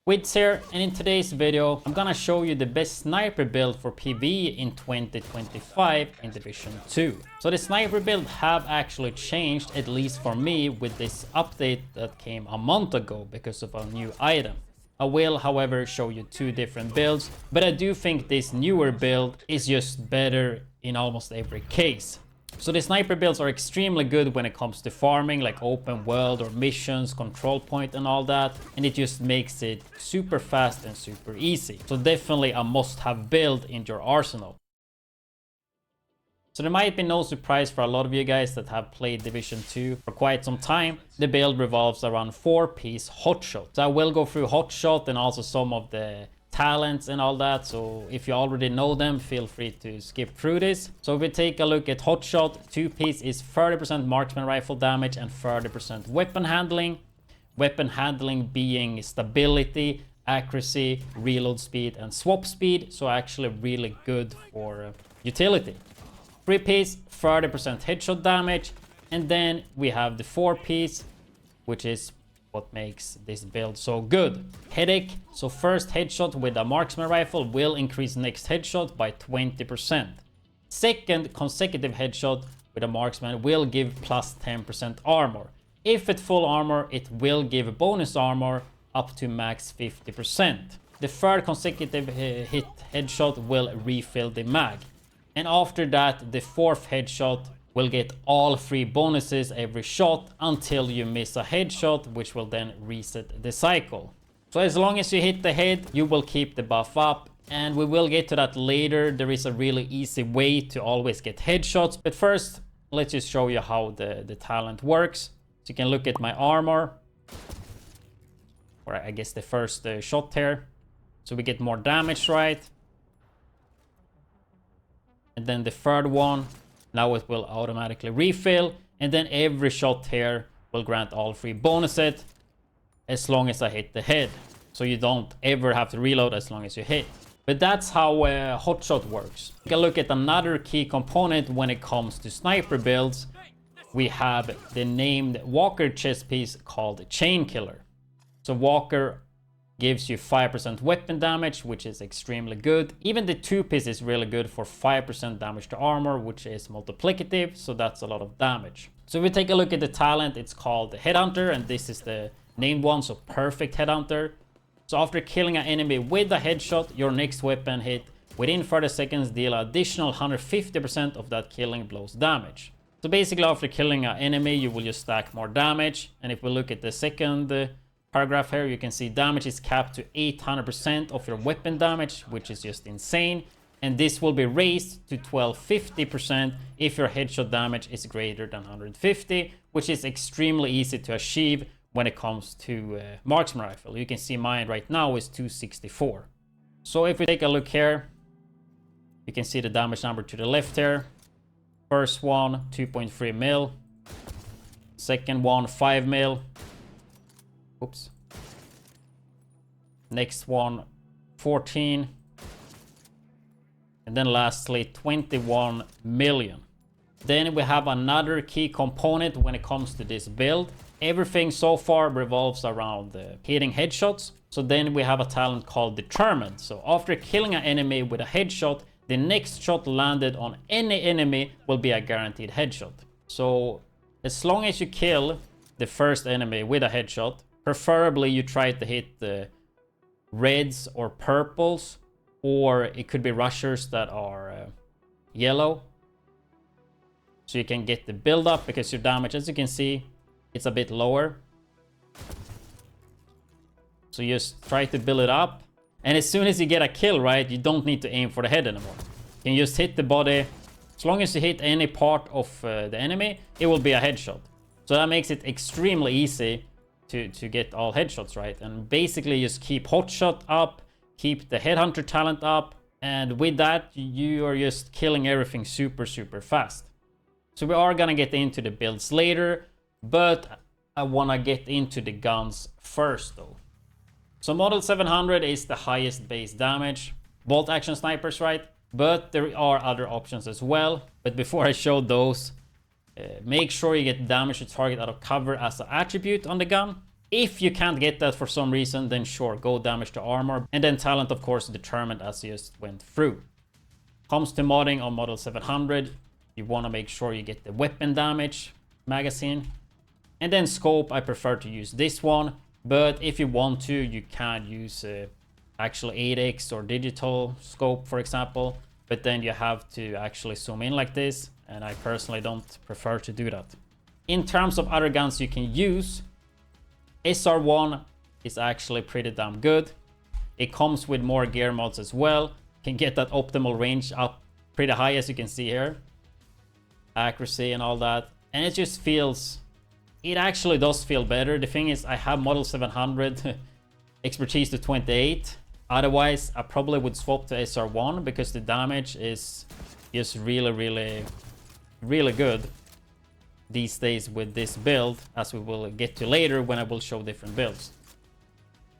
Widdz here, and in today's video I'm gonna show you the best sniper build for PvE in 2025 in Division 2. So the sniper build have actually changed, at least for me, with this update that came a month ago because of a new item. I will, however, show you two different builds, but I do think this newer build is just better in almost every case. So the sniper builds are extremely good when it comes to farming, like open world or missions, control point and all that. And it just makes it super fast and super easy. So definitely a must-have build in your arsenal. So there might be no surprise for a lot of you guys that have played Division 2 for quite some time. The build revolves around 4-piece hotshot. So I will go through hotshot and also some of the talents and all that, so if you already know them, feel free to skip through this. So if we take a look at hotshot, 2-piece is 30% marksman rifle damage and 30% weapon handling. Weapon handling being stability, accuracy, reload speed and swap speed, so actually really good for utility. 3-piece, 30% headshot damage, and then we have the 4-piece, which is what makes this build so good. Headache, so first headshot with a marksman rifle will increase next headshot by 20%. Second consecutive headshot with a marksman will give plus 10% armor. If it's full armor, it will give bonus armor up to max 50%. The third consecutive hit headshot will refill the mag. And after that, the fourth headshot will get all 3 bonuses every shot until you miss a headshot, which will then reset the cycle. So as long as you hit the head, you will keep the buff up, and we will get to that later. There is a really easy way to always get headshots, but first let's just show you how the talent works. So you can look at my armor, or I guess the first shot here. So we get more damage, right? And then the third one, now it will automatically refill, and then every shot here will grant all 3 bonuses as long as I hit the head. So you don't ever have to reload as long as you hit. But that's how hotshot works. Take a look at another key component when it comes to sniper builds. We have the named Walker chest piece called Chain Killer. So Walker gives you 5% weapon damage, which is extremely good. Even the 2-piece is really good for 5% damage to armor, which is multiplicative, so that's a lot of damage. So if we take a look at the talent, it's called the Headhunter, and this is the named one, so perfect Headhunter. So after killing an enemy with a headshot, your next weapon hit within 30 seconds deal additional 150% of that killing blow's damage. So basically after killing an enemy, you will just stack more damage. And if we look at the second paragraph here, you can see damage is capped to 800% of your weapon damage, which is just insane. And this will be raised to 1250% if your headshot damage is greater than 150, which is extremely easy to achieve when it comes to marksman rifle. You can see mine right now is 264. So if we take a look here, you can see the damage number to the left here. First one, 2.3 mil. Second one, 5 mil. Oops. Next one, 14. And then lastly, 21 million. Then we have another key component when it comes to this build. Everything so far revolves around hitting headshots. So then we have a talent called Determined. So after killing an enemy with a headshot, the next shot landed on any enemy will be a guaranteed headshot. So as long as you kill the first enemy with a headshot, preferably you try to hit the reds or purples, or it could be rushers that are yellow. So you can get the build up, because your damage, as you can see, it's a bit lower. So you just try to build it up. And as soon as you get a kill, right, you don't need to aim for the head anymore. You can just hit the body. As long as you hit any part of the enemy, it will be a headshot. So that makes it extremely easy to get all headshots, right? And basically just keep hotshot up, keep the Headhunter talent up, and with that you are just killing everything super fast. So we are gonna get into the builds later, but I wanna get into the guns first though. So Model 700 is the highest base damage, bolt action snipers, right? But there are other options as well. But before I show those, make sure you get damage to target out of cover as an attribute on the gun. If you can't get that for some reason, then sure, go damage to armor. And then talent, of course, determined as you just went through. Comes to modding on model 700, you want to make sure you get the weapon damage magazine. And then scope, I prefer to use this one. But if you want to, you can use actual 8x or digital scope, for example. But then you have to actually zoom in like this. And I personally don't prefer to do that. In terms of other guns you can use, SR1 is actually pretty damn good. It comes with more gear mods as well. Can get that optimal range up pretty high, as you can see here. Accuracy and all that. And it just feels... It actually does feel better. The thing is, I have model 700 expertise to 28. Otherwise, I probably would swap to SR1 because the damage is just really good these days with this build, as we will get to later when I will show different builds.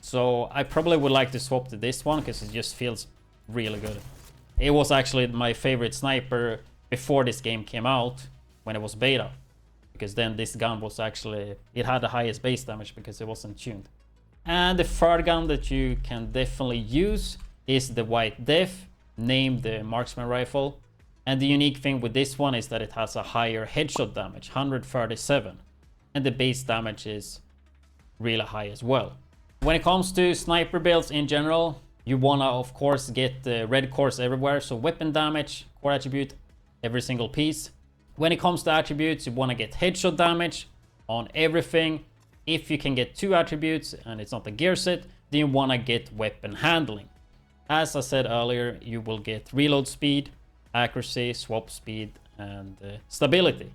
So I probably would like to swap to this one because it just feels really good. It was actually my favorite sniper before this game came out, when it was beta, because then this gun was actually, it had the highest base damage because it wasn't tuned. And the third gun that you can definitely use is the widdz, named the marksman rifle. And the unique thing with this one is that it has a higher headshot damage, 137. And the base damage is really high as well. When it comes to sniper builds in general, you wanna of course get the red cores everywhere. So weapon damage, core attribute, every single piece. When it comes to attributes, you wanna get headshot damage on everything. If you can get 2 attributes and it's not a gear set, then you wanna get weapon handling. As I said earlier, you will get reload speed, accuracy, swap speed, and stability,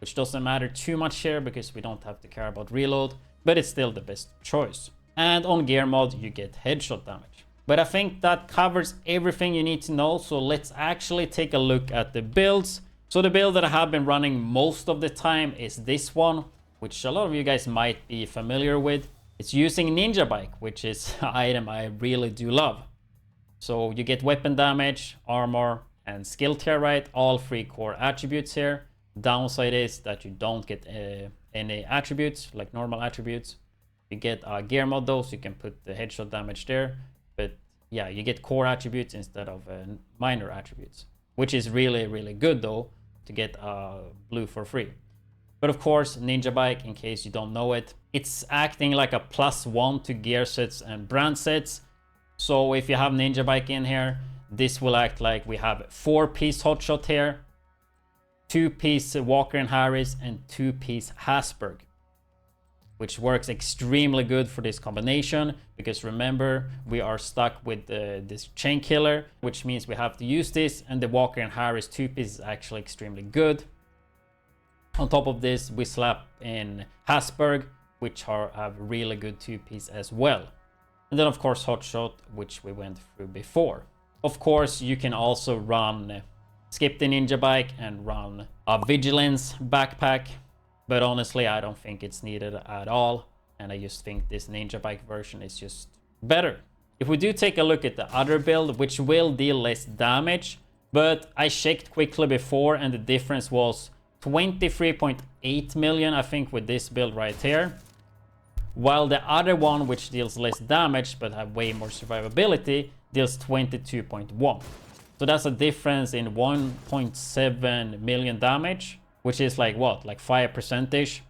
which doesn't matter too much here because we don't have to care about reload, but it's still the best choice. And on gear mod, you get headshot damage. But I think that covers everything you need to know, so let's actually take a look at the builds. So the build that I have been running most of the time is this one, which a lot of you guys might be familiar with. It's using Ninja Bike, which is an item I really do love. So you get weapon damage, armor, and skill tier, right? All 3 core attributes here. Downside is that you don't get any attributes, like normal attributes. You get a gear mod though, so you can put the headshot damage there. But yeah, you get core attributes instead of minor attributes, which is really good though, to get blue for free. But of course, Ninja Bike, in case you don't know it, it's acting like a +1 to gear sets and brand sets. So if you have Ninja Bike in here, this will act like we have 4-piece hotshot here, 2-piece Walker and Harris, and 2-piece Hasberg, which works extremely good for this combination, because remember, we are stuck with this chain killer, which means we have to use this, and the Walker and Harris 2-piece is actually extremely good. On top of this, we slap in Hasberg, which have really good 2-piece as well. And then of course hotshot, which we went through before. Of course, you can also run, skip the Ninja Bike and run a Vigilance backpack. But honestly, I don't think it's needed at all. And I just think this Ninja Bike version is just better. If we do take a look at the other build, which will deal less damage, but I checked quickly before and the difference was 23.8 million, I think, with this build right here. While the other one, which deals less damage but have way more survivability, deals 22.1. So that's a difference in 1.7 million damage, which is like what, like 5%ish.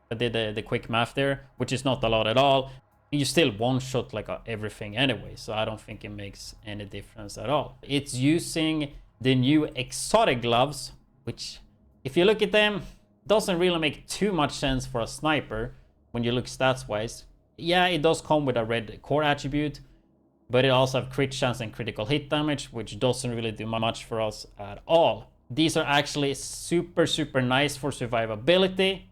I did the quick math there, which is not a lot at all. You still one-shot like everything anyway, so I don't think it makes any difference at all. It's using the new exotic gloves, which if you look at them, doesn't really make too much sense for a sniper when you look stats wise. Yeah, it does come with a red core attribute, but it also have crit chance and critical hit damage, which doesn't really do much for us at all. These are actually super nice for survivability,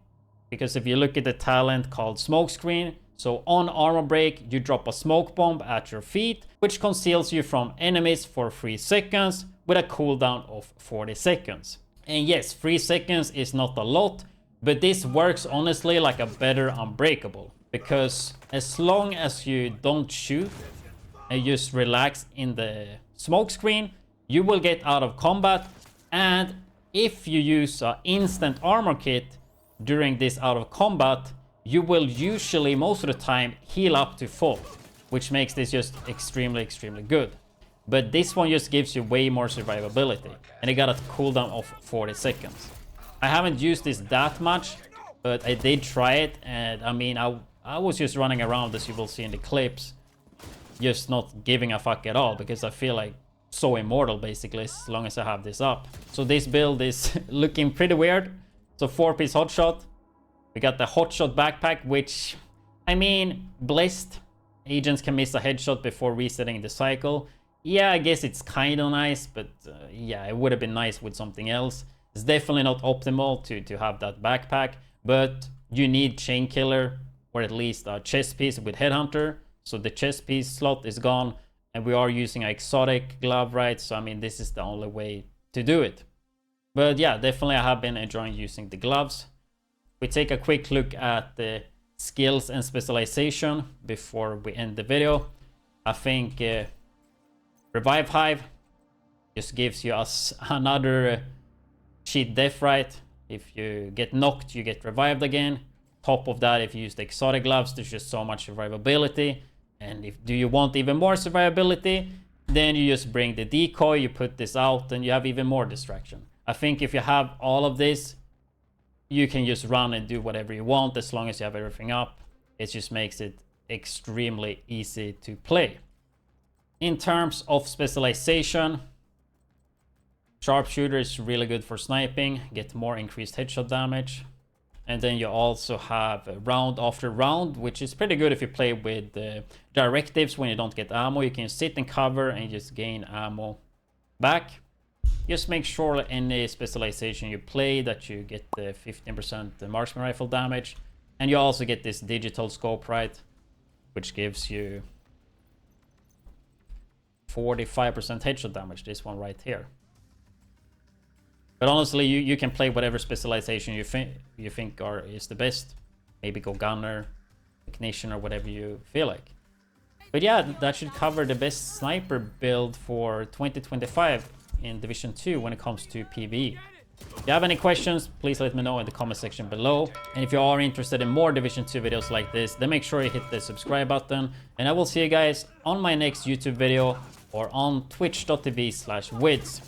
because if you look at the talent called smokescreen, so on armor break, you drop a smoke bomb at your feet, which conceals you from enemies for 3 seconds with a cooldown of 40 seconds. And yes, 3 seconds is not a lot, but this works honestly like a better unbreakable, because as long as you don't shoot and just relax in the smoke screen, you will get out of combat. And if you use an instant armor kit during this out of combat, you will usually, most of the time, heal up to full, which makes this just extremely, extremely good. But this one just gives you way more survivability, and it got a cooldown of 40 seconds. I haven't used this that much, but I did try it, and I mean, I was just running around, as you will see in the clips, just not giving a fuck at all, because I feel like so immortal basically as long as I have this up. So this build is looking pretty weird. So 4-piece hotshot. We got the hotshot backpack, which, I mean, blessed. Agents can miss a headshot before resetting the cycle. Yeah, I guess it's kind of nice, but yeah, it would have been nice with something else. It's definitely not optimal to have that backpack, but you need chain killer, or at least a chest piece with Headhunter. So the chest piece slot is gone, and we are using an exotic glove, right? So I mean, this is the only way to do it. But yeah, definitely I have been enjoying using the gloves. We take a quick look at the skills and specialization before we end the video. I think Revive Hive just gives you another cheat death, right? If you get knocked, you get revived again. Top of that, if you use the exotic gloves, there's just so much survivability. And if do you want even more survivability, then you just bring the decoy, you put this out, and you have even more distraction. I think if you have all of this, you can just run and do whatever you want as long as you have everything up. It just makes it extremely easy to play. In terms of specialization, sharpshooter is really good for sniping, get more increased headshot damage. And then you also have round after round, which is pretty good if you play with directives when you don't get ammo. You can sit and cover and just gain ammo back. Just make sure any specialization you play that you get the 15% marksman rifle damage. And you also get this digital scope, right? Which gives you 45% headshot damage, this one right here. But honestly, you can play whatever specialization you think is the best. Maybe go gunner, ignition, or whatever you feel like. But yeah, that should cover the best sniper build for 2025 in Division 2 when it comes to PvE. If you have any questions, please let me know in the comment section below. And if you are interested in more Division 2 videos like this, then make sure you hit the subscribe button. And I will see you guys on my next YouTube video or on twitch.tv/widdz.